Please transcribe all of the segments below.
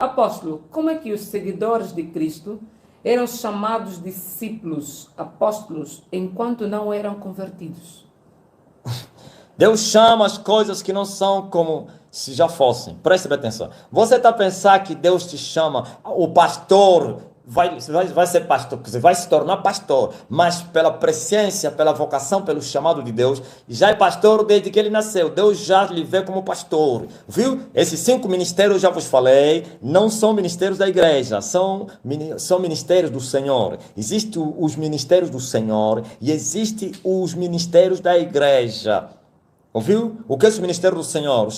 Apóstolo, como é que os seguidores de Cristo eram chamados discípulos, apóstolos, enquanto não eram convertidos? Deus chama as coisas que não são como se já fossem. Preste bem atenção. Você está a pensar que Deus te chama, o pastor vai ser pastor, quer dizer, vai se tornar pastor, mas pela presciência, pela vocação, pelo chamado de Deus, já é pastor desde que ele nasceu. Deus já lhe vê como pastor. Viu? Esses 5 ministérios, eu já vos falei, não são ministérios da igreja, são ministérios do Senhor. Existem os ministérios do Senhor e existem os ministérios da igreja. Ouviu? O que é o ministério do Senhor? Os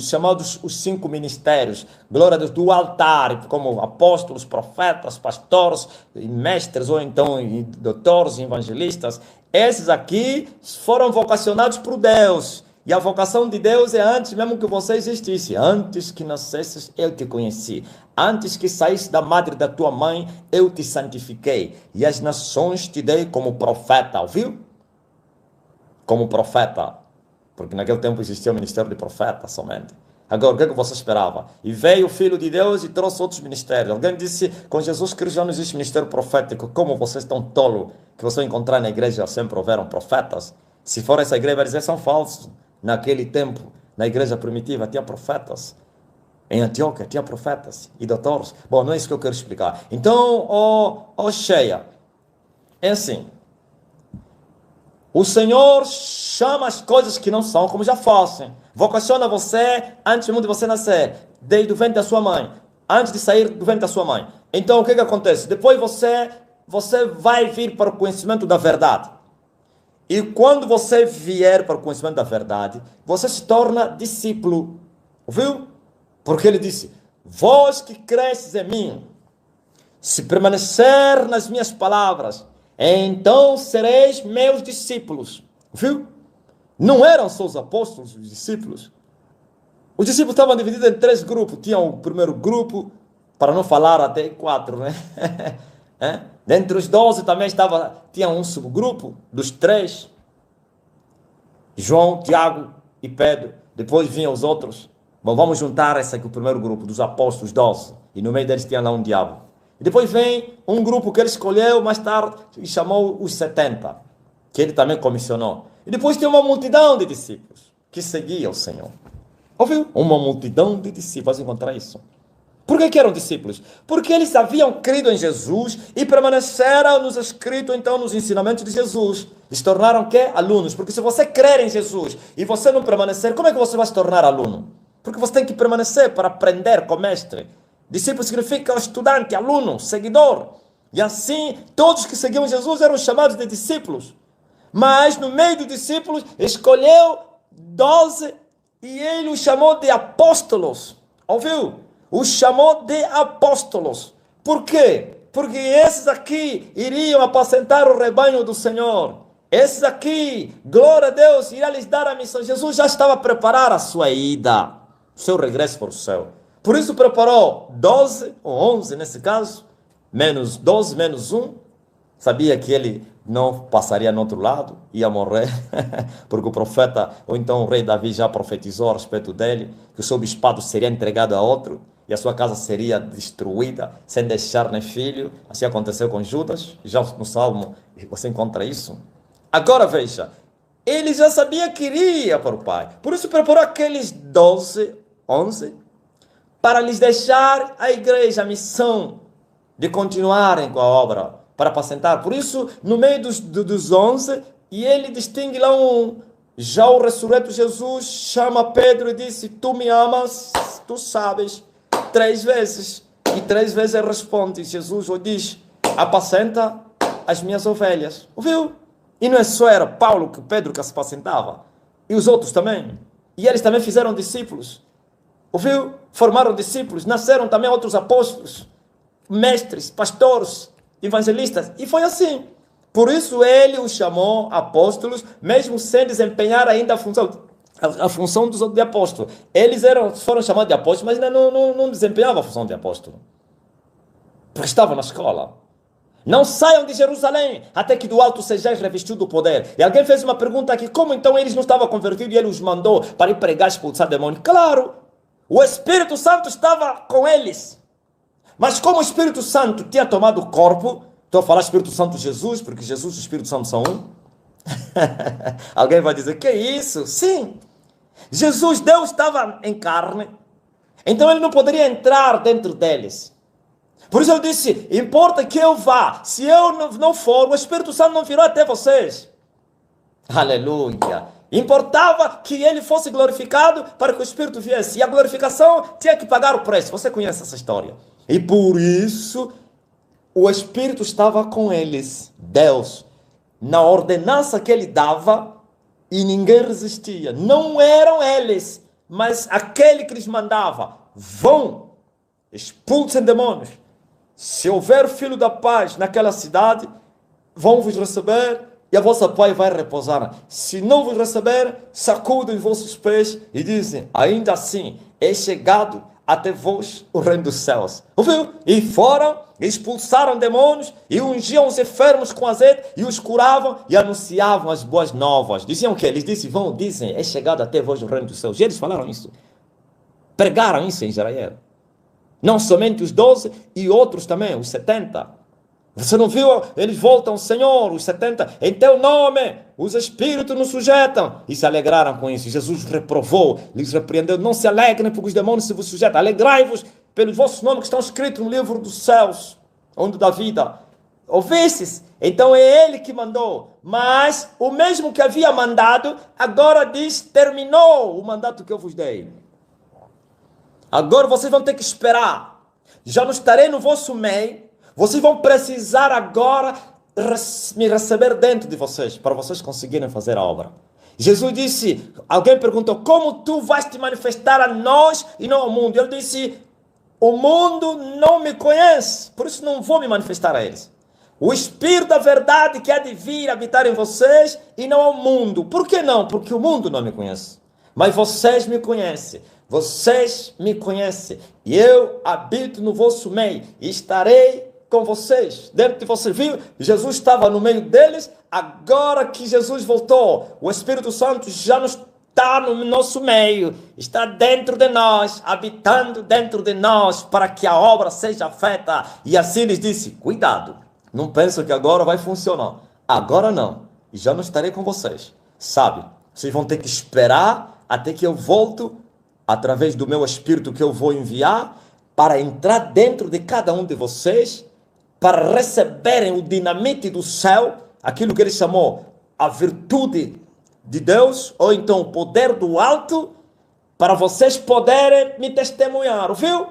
chamados os 5 ministérios. Glória a Deus, do altar, como apóstolos, profetas, pastores, mestres, ou então doutores, evangelistas. Esses aqui foram vocacionados por Deus. E a vocação de Deus é antes mesmo que você existisse. Antes que nascesses, eu te conheci. Antes que saísse da madre da tua mãe, eu te santifiquei. E as nações te dei como profeta. Ouviu? Como profeta. Porque naquele tempo existia o ministério de profeta somente. Agora, o que você esperava? E veio o Filho de Deus e trouxe outros ministérios. Alguém disse, com Jesus Cristo já não existe ministério profético. Como vocês estão tolo que você vai encontrar na igreja sempre houveram profetas? Se for essa igreja, vai dizer, são falsos. Naquele tempo, na igreja primitiva, tinha profetas. Em Antioquia, tinha profetas e doutores. Bom, não é isso que eu quero explicar. Então, cheia, é assim. O Senhor chama as coisas que não são como já fossem. Vocaciona você antes mesmo de você nascer, desde o ventre da sua mãe, antes de sair do ventre da sua mãe. Então, o que acontece? Depois você vai vir para o conhecimento da verdade. E quando você vier para o conhecimento da verdade, você se torna discípulo. Ouviu? Porque ele disse, vós que cresces em mim, se permanecer nas minhas palavras, então sereis meus discípulos. Viu? Não eram só os apóstolos, os discípulos. Os discípulos estavam divididos em 3 grupos. Tinha o primeiro grupo, para não falar até 4, né? Dentre os 12 também tinha um subgrupo dos 3. João, Tiago e Pedro. Depois vinham os outros. Bom, vamos juntar esse aqui, o primeiro grupo, dos apóstolos 12. E no meio deles tinha lá um diabo. E depois vem um grupo que ele escolheu mais tarde e chamou os 70, que ele também comissionou. E depois tem uma multidão de discípulos que seguia o Senhor. Ouviu? Uma multidão de discípulos. Vai encontrar isso. Por que eram discípulos? Porque eles haviam crido em Jesus e permaneceram nos escritos, então, nos ensinamentos de Jesus. E se tornaram quê? Alunos. Porque se você crer em Jesus e você não permanecer, como é que você vai se tornar aluno? Porque você tem que permanecer para aprender com o mestre. Discípulo significa estudante, aluno, seguidor. E assim, todos que seguiam Jesus eram chamados de discípulos. Mas no meio dos discípulos, escolheu 12 e ele os chamou de apóstolos. Ouviu? Os chamou de apóstolos. Por quê? Porque esses aqui iriam apacentar o rebanho do Senhor. Esses aqui, glória a Deus, iria lhes dar a missão. Jesus já estava a preparar a sua ida, o seu regresso para o céu. Por isso preparou 12, ou 11 nesse caso, menos 12, menos 1. Sabia que ele não passaria no outro lado, ia morrer, porque o profeta, ou então o rei Davi já profetizou a respeito dele, que o seu bispado seria entregado a outro, e a sua casa seria destruída, sem deixar nem filho. Assim aconteceu com Judas, já no Salmo você encontra isso. Agora veja, ele já sabia que iria para o Pai, por isso preparou aqueles 12, 11, para lhes deixar a igreja, a missão de continuarem com a obra, para apacentar. Por isso, no meio dos 11, e ele distingue lá já o ressurreto Jesus chama Pedro e disse, tu me amas, tu sabes, 3 vezes. E 3 vezes ele responde, Jesus o diz, apacenta as minhas ovelhas. Ouviu? E não é só era Paulo, Pedro que se apacentava, e os outros também. E eles também fizeram discípulos. Ouviu? Formaram discípulos, nasceram também outros apóstolos, mestres, pastores, evangelistas, e foi assim. Por isso ele os chamou apóstolos, mesmo sem desempenhar ainda a função de apóstolo. Eles foram chamados de apóstolos, mas ainda não desempenhavam a função de apóstolo. Porque estavam na escola. Não saiam de Jerusalém, até que do alto sejais revestidos do poder. E alguém fez uma pergunta aqui, como então eles não estavam convertidos e ele os mandou para ir pregar, expulsar demônios? Claro! O Espírito Santo estava com eles. Mas como o Espírito Santo tinha tomado o corpo, estou a falar Espírito Santo Jesus, porque Jesus e o Espírito Santo são um. Alguém vai dizer, que é isso? Sim. Jesus, Deus estava em carne, então ele não poderia entrar dentro deles. Por isso eu disse, importa que eu vá. Se eu não for, o Espírito Santo não virá até vocês. Aleluia. Importava que ele fosse glorificado para que o Espírito viesse. E a glorificação tinha que pagar o preço. Você conhece essa história. E por isso, o Espírito estava com eles. Deus, na ordenança que ele dava, e ninguém resistia. Não eram eles, mas aquele que lhes mandava. Vão, expulsem demônios. Se houver filho da paz naquela cidade, vão vos receber e a vossa paz vai repousar. Se não vos receber, sacudem os vossos pés e dizem, ainda assim, é chegado até vós o reino dos céus. Ouviu? E foram, expulsaram demônios e ungiam os enfermos com azeite e os curavam e anunciavam as boas novas. Diziam o quê? Eles dizem, é chegado até vós o reino dos céus. E eles falaram isso. Pregaram isso em Israel. Não somente os 12 e outros também, os 70. Você não viu? Eles voltam, Senhor, os 70, em teu nome, os espíritos nos sujeitam. E se alegraram com isso. Jesus reprovou, lhes repreendeu. Não se alegrem porque os demônios se vos sujeitam. Alegrai-vos pelos vossos nomes que estão escritos no livro dos céus, onde da vida. Ouvistes? Então é ele que mandou. Mas o mesmo que havia mandado, agora diz, terminou o mandato que eu vos dei. Agora vocês vão ter que esperar. Já não estarei no vosso meio. Vocês vão precisar agora me receber dentro de vocês, para vocês conseguirem fazer a obra. Jesus disse, alguém perguntou, como tu vais te manifestar a nós e não ao mundo? Ele disse, o mundo não me conhece, por isso não vou me manifestar a eles. O Espírito da verdade que há de vir habitar em vocês e não ao mundo. Por que não? Porque o mundo não me conhece. Mas vocês me conhecem. Vocês me conhecem. E eu habito no vosso meio. E estarei com vocês. Dentro de vocês. Viu? Jesus estava no meio deles. Agora que Jesus voltou, o Espírito Santo já não está no nosso meio. Está dentro de nós. Habitando dentro de nós. Para que a obra seja feita. E assim lhes disse, cuidado. Não pensam que agora vai funcionar. Agora não. E já não estarei com vocês. Sabe? Vocês vão ter que esperar até que eu volto através do meu Espírito que eu vou enviar para entrar dentro de cada um de vocês, para receberem o dinamite do céu, aquilo que ele chamou a virtude de Deus, ou então o poder do alto, para vocês poderem me testemunhar, ouviu?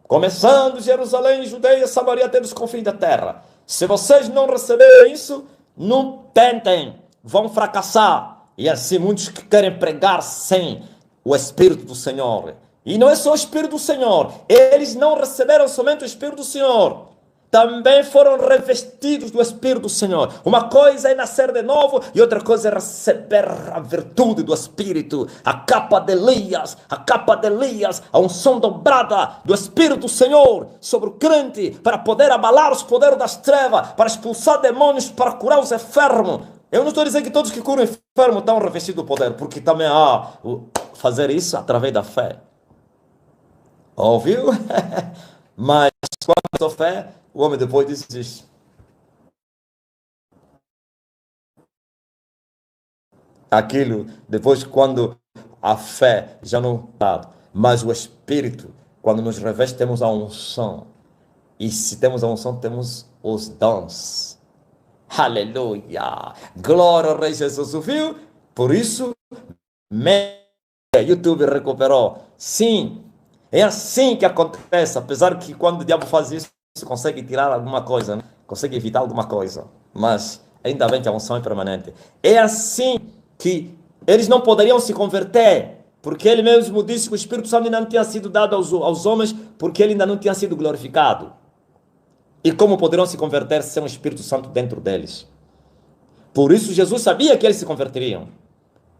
Começando Jerusalém, Judeia, Samaria, até os confins da terra. Se vocês não receberem isso, não tentem, vão fracassar. E assim muitos que querem pregar sem o Espírito do Senhor. E não é só o Espírito do Senhor. Eles não receberam somente o Espírito do Senhor. Também foram revestidos do Espírito do Senhor. Uma coisa é nascer de novo e outra coisa é receber a virtude do Espírito. A capa de Elias, a unção dobrada do Espírito do Senhor sobre o crente para poder abalar os poderes das trevas, para expulsar demônios, para curar os enfermos. Eu não estou dizendo que todos que curam enfermos estão revestidos do poder, porque também há fazer isso através da fé. Ouviu? Mas quando a fé, o homem depois desiste. Aquilo, depois quando a fé já não está, mas o Espírito, quando nos reveste, temos a unção. E se temos a unção, temos os dons. Aleluia! Glória ao Rei Jesus, ouviu? Por isso, YouTube recuperou. Sim, é assim que acontece. Apesar que quando o diabo faz isso, consegue tirar alguma coisa, né? Consegue evitar alguma coisa. Mas ainda bem que a unção é permanente. É assim que eles não poderiam se converter, porque ele mesmo disse que o Espírito Santo ainda não tinha sido dado aos homens, porque ele ainda não tinha sido glorificado. E como poderiam se converter sem o Espírito Santo dentro deles? Por isso Jesus sabia que eles se converteriam.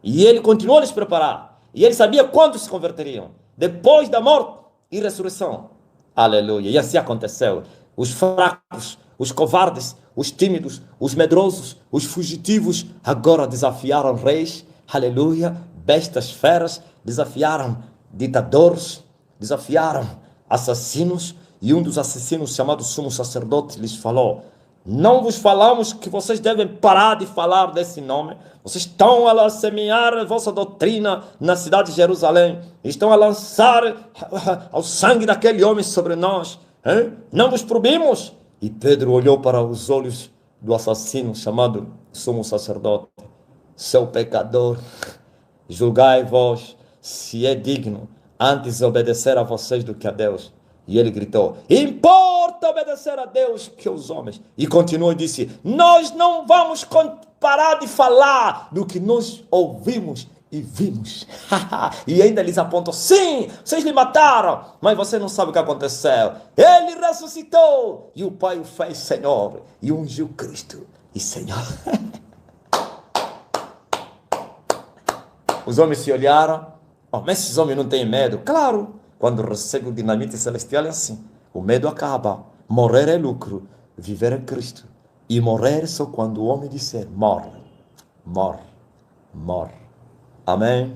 E ele continuou a lhes preparar. E ele sabia quando se converteriam. Depois da morte e ressurreição. Aleluia. E assim aconteceu. Os fracos, os covardes, os tímidos, os medrosos, os fugitivos, agora desafiaram reis. Aleluia. Bestas feras desafiaram ditadores, desafiaram assassinos, e um dos assassinos, chamado sumo sacerdote, lhes falou: não vos falamos que vocês devem parar de falar desse nome? Vocês estão a semear a vossa doutrina na cidade de Jerusalém, estão a lançar o sangue daquele homem sobre nós, hein? Não vos proibimos? E Pedro olhou para os olhos do assassino, chamado sumo sacerdote: seu pecador, julgai vós se é digno antes obedecer a vocês do que a Deus. E ele gritou: importa obedecer a Deus que aos homens. E continuou e disse: nós não vamos parar de falar do que nós ouvimos e vimos. E ainda eles apontam: sim, vocês lhe mataram, mas você não sabe o que aconteceu. Ele ressuscitou e o Pai o fez Senhor e ungiu Cristo e Senhor. Os homens se olharam: oh, mas esses homens não têm medo? Claro, quando recebe o dinamite celestial é assim. O medo acaba. Morrer é lucro, viver é Cristo. E morrer só quando o homem disser: morre, morre, morre. Amém?